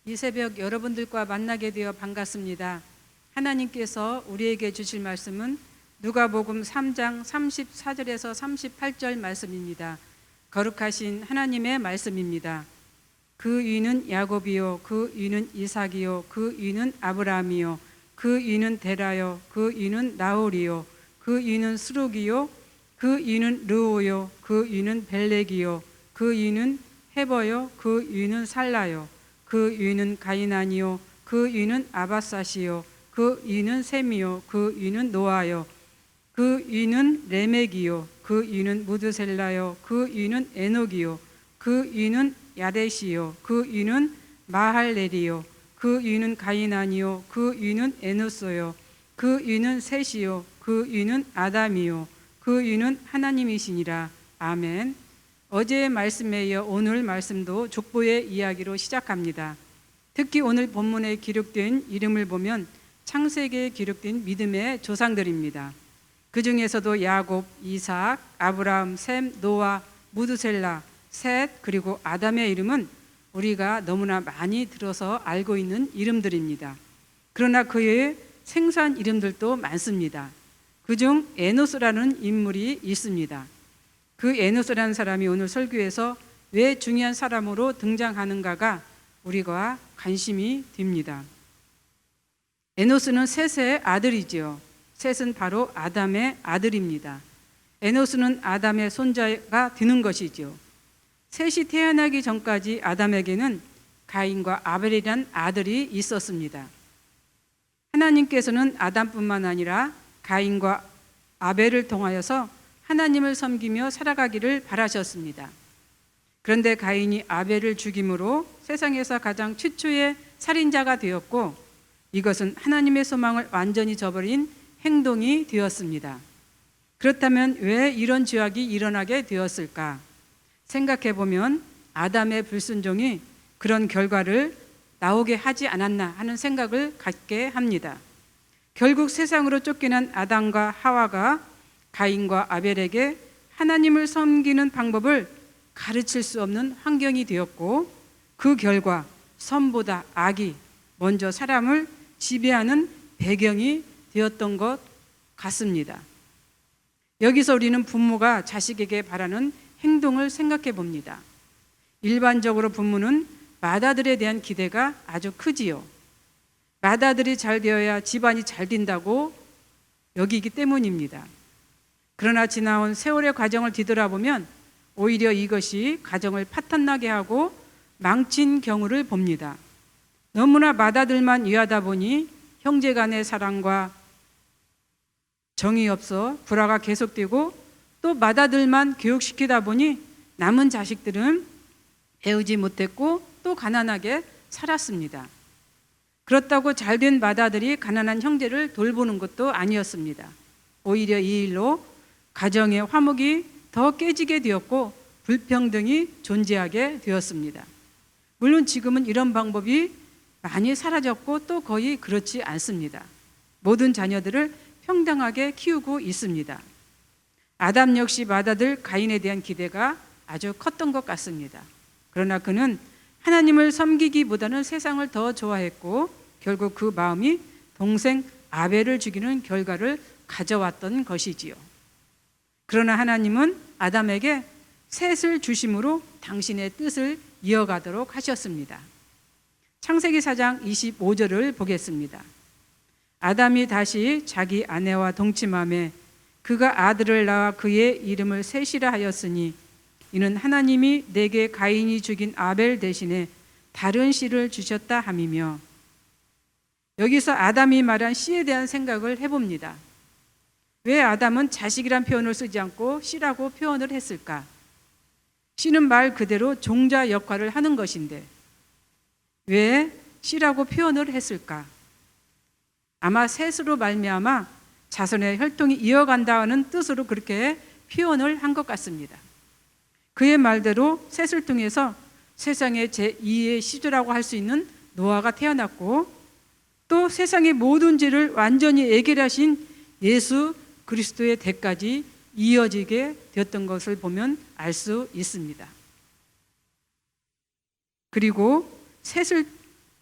이 새벽 여러분들과 만나게 되어 반갑습니다. 하나님께서 우리에게 주실 말씀은 누가복음 3장 34절에서 38절 말씀입니다. 거룩하신 하나님의 말씀입니다. 그 위는 야곱이요, 그 위는 이삭이요, 그 위는 아브라함이요, 그 위는 데라요, 그 위는 나홀이요, 그 위는 스룩이요, 그 위는 르오요, 그 위는 벨렉이요, 그 위는 헤버요, 그 위는 살라요, 그 위는 가이난이요, 그 위는 아바삿이요, 그 위는 셈이요, 그 위는 노아요, 그 위는 레멕이요, 그 위는 무드셀라요, 그 위는 에녹이요, 그 위는 야렛이요, 그 위는 마할렐이요, 그 위는 가이난이요, 그 위는 에노스요, 그 위는 셋이요, 그 위는 아담이요, 그 위는 하나님이시니라. 아멘. 어제의 말씀에 이어 오늘 말씀도 족보의 이야기로 시작합니다. 특히 오늘 본문에 기록된 이름을 보면 창세기에 기록된 믿음의 조상들입니다. 그 중에서도 야곱, 이삭, 아브라함, 셈, 노아, 무드셀라, 셋, 그리고 아담의 이름은 우리가 너무나 많이 들어서 알고 있는 이름들입니다. 그러나 그의 생소한 이름들도 많습니다. 그중 에노스라는 인물이 있습니다. 그 에노스라는 사람이 오늘 설교에서 왜 중요한 사람으로 등장하는가가 우리가 관심이 됩니다. 에노스는 셋의 아들이지요. 셋은 바로 아담의 아들입니다. 에노스는 아담의 손자가 되는 것이지요. 셋이 태어나기 전까지 아담에게는 가인과 아벨이란 아들이 있었습니다. 하나님께서는 아담뿐만 아니라 가인과 아벨을 통하여서 하나님을 섬기며 살아가기를 바라셨습니다. 그런데 가인이 아벨을 죽임으로 세상에서 가장 최초의 살인자가 되었고, 이것은 하나님의 소망을 완전히 저버린 행동이 되었습니다. 그렇다면 왜 이런 죄악이 일어나게 되었을까? 생각해 보면 아담의 불순종이 그런 결과를 나오게 하지 않았나 하는 생각을 갖게 합니다. 결국 세상으로 쫓겨난 아담과 하와가 가인과 아벨에게 하나님을 섬기는 방법을 가르칠 수 없는 환경이 되었고, 그 결과 선보다 악이 먼저 사람을 지배하는 배경이 되었던 것 같습니다. 여기서 우리는 부모가 자식에게 바라는 행동을 생각해 봅니다. 일반적으로 부모는 맏아들에 대한 기대가 아주 크지요. 맏아들이 잘 되어야 집안이 잘 된다고 여기기 때문입니다. 그러나 지나온 세월의 과정을 뒤돌아보면 오히려 이것이 가정을 파탄나게 하고 망친 경우를 봅니다. 너무나 맏아들만 위하다 보니 형제 간의 사랑과 정이 없어 불화가 계속되고, 또 맏아들만 교육시키다 보니 남은 자식들은 배우지 못했고 또 가난하게 살았습니다. 그렇다고 잘된 맏아들이 가난한 형제를 돌보는 것도 아니었습니다. 오히려 이 일로 가정의 화목이 더 깨지게 되었고 불평등이 존재하게 되었습니다. 물론 지금은 이런 방법이 많이 사라졌고 또 거의 그렇지 않습니다. 모든 자녀들을 평등하게 키우고 있습니다. 아담 역시 맏아들 가인에 대한 기대가 아주 컸던 것 같습니다. 그러나 그는 하나님을 섬기기보다는 세상을 더 좋아했고 결국 그 마음이 동생 아벨을 죽이는 결과를 가져왔던 것이지요. 그러나 하나님은 아담에게 셋을 주심으로 당신의 뜻을 이어가도록 하셨습니다. 창세기 4장 25절을 보겠습니다. 아담이 다시 자기 아내와 동침하매 그가 아들을 낳아 그의 이름을 셋이라 하였으니 이는 하나님이 내게 가인이 죽인 아벨 대신에 다른 씨를 주셨다 함이며, 여기서 아담이 말한 씨에 대한 생각을 해봅니다. 왜 아담은 자식이란 표현을 쓰지 않고 씨라고 표현을 했을까? 씨는 말 그대로 종자 역할을 하는 것인데 왜 씨라고 표현을 했을까? 아마 셋으로 말미암아 자손의 혈통이 이어간다는 뜻으로 그렇게 표현을 한 것 같습니다. 그의 말대로 셋을 통해서 세상의 제2의 시조라고 할 수 있는 노아가 태어났고, 또 세상의 모든 죄를 완전히 해결하신 예수 그리스도의 대까지 이어지게 되었던 것을 보면 알 수 있습니다. 그리고 셋을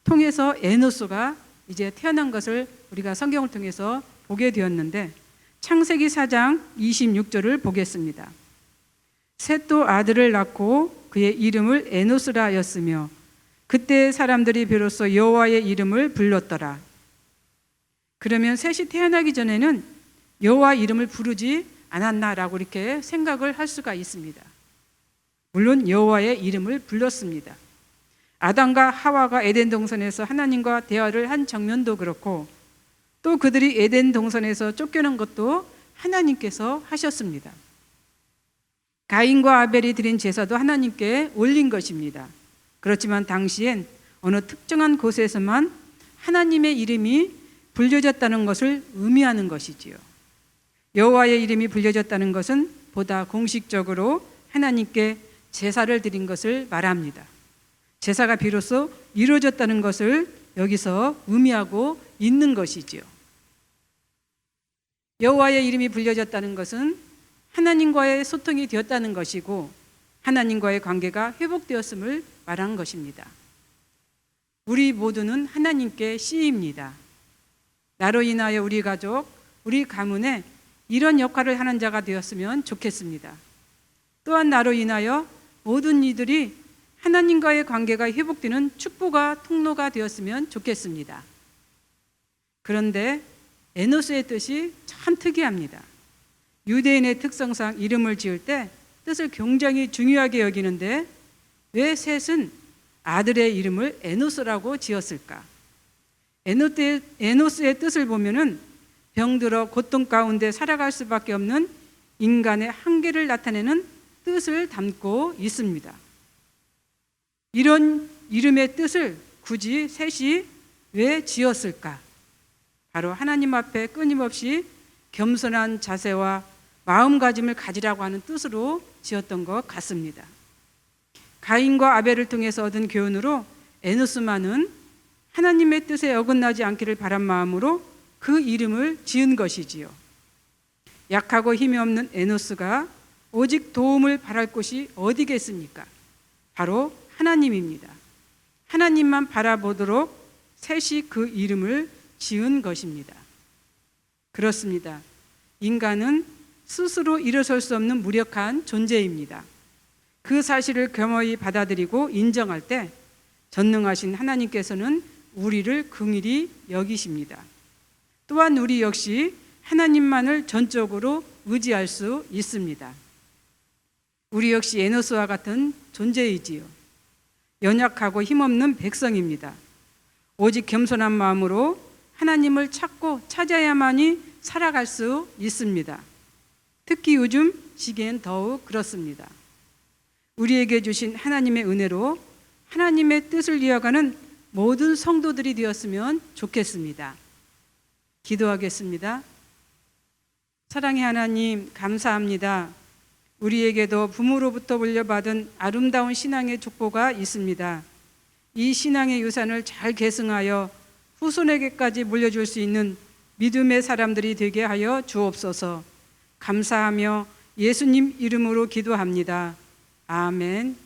통해서 에노스가 이제 태어난 것을 우리가 성경을 통해서 보게 되었는데, 창세기 4장 26절을 보겠습니다. 셋도 아들을 낳고 그의 이름을 에노스라 하였으며 그때 사람들이 비로소 여호와의 이름을 불렀더라. 그러면 셋이 태어나기 전에는 여호와 이름을 부르지 않았나라고 이렇게 생각을 할 수가 있습니다. 물론 여호와의 이름을 불렀습니다. 아담과 하와가 에덴 동산에서 하나님과 대화를 한 장면도 그렇고, 또 그들이 에덴 동산에서 쫓겨난 것도 하나님께서 하셨습니다. 가인과 아벨이 드린 제사도 하나님께 올린 것입니다. 그렇지만 당시엔 어느 특정한 곳에서만 하나님의 이름이 불려졌다는 것을 의미하는 것이지요. 여호와의 이름이 불려졌다는 것은 보다 공식적으로 하나님께 제사를 드린 것을 말합니다. 제사가 비로소 이루어졌다는 것을 여기서 의미하고 있는 것이지요. 여호와의 이름이 불려졌다는 것은 하나님과의 소통이 되었다는 것이고, 하나님과의 관계가 회복되었음을 말한 것입니다. 우리 모두는 하나님께 씨입니다. 나로 인하여 우리 가족, 우리 가문에 이런 역할을 하는 자가 되었으면 좋겠습니다. 또한 나로 인하여 모든 이들이 하나님과의 관계가 회복되는 축복과 통로가 되었으면 좋겠습니다. 그런데 에노스의 뜻이 참 특이합니다. 유대인의 특성상 이름을 지을 때 뜻을 굉장히 중요하게 여기는데, 왜 셋은 아들의 이름을 에노스라고 지었을까? 에노스의 뜻을 보면은 병들어 고통 가운데 살아갈 수밖에 없는 인간의 한계를 나타내는 뜻을 담고 있습니다. 이런 이름의 뜻을 굳이 셋이 왜 지었을까? 바로 하나님 앞에 끊임없이 겸손한 자세와 마음가짐을 가지라고 하는 뜻으로 지었던 것 같습니다. 가인과 아벨을 통해서 얻은 교훈으로 에노스만은 하나님의 뜻에 어긋나지 않기를 바란 마음으로 그 이름을 지은 것이지요. 약하고 힘이 없는 에노스가 오직 도움을 바랄 곳이 어디겠습니까? 바로 하나님입니다. 하나님만 바라보도록 셋이 그 이름을 지은 것입니다. 그렇습니다. 인간은 스스로 일어설 수 없는 무력한 존재입니다. 그 사실을 겸허히 받아들이고 인정할 때 전능하신 하나님께서는 우리를 긍휼히 여기십니다. 또한 우리 역시 하나님만을 전적으로 의지할 수 있습니다. 우리 역시 에노스와 같은 존재이지요. 연약하고 힘없는 백성입니다. 오직 겸손한 마음으로 하나님을 찾고 찾아야만이 살아갈 수 있습니다. 특히 요즘 시기엔 더욱 그렇습니다. 우리에게 주신 하나님의 은혜로 하나님의 뜻을 이어가는 모든 성도들이 되었으면 좋겠습니다. 기도하겠습니다. 사랑의 하나님, 감사합니다. 우리에게도 부모로부터 물려받은 아름다운 신앙의 족보가 있습니다. 이 신앙의 유산을 잘 계승하여 후손에게까지 물려줄 수 있는 믿음의 사람들이 되게 하여 주옵소서. 감사하며 예수님 이름으로 기도합니다. 아멘.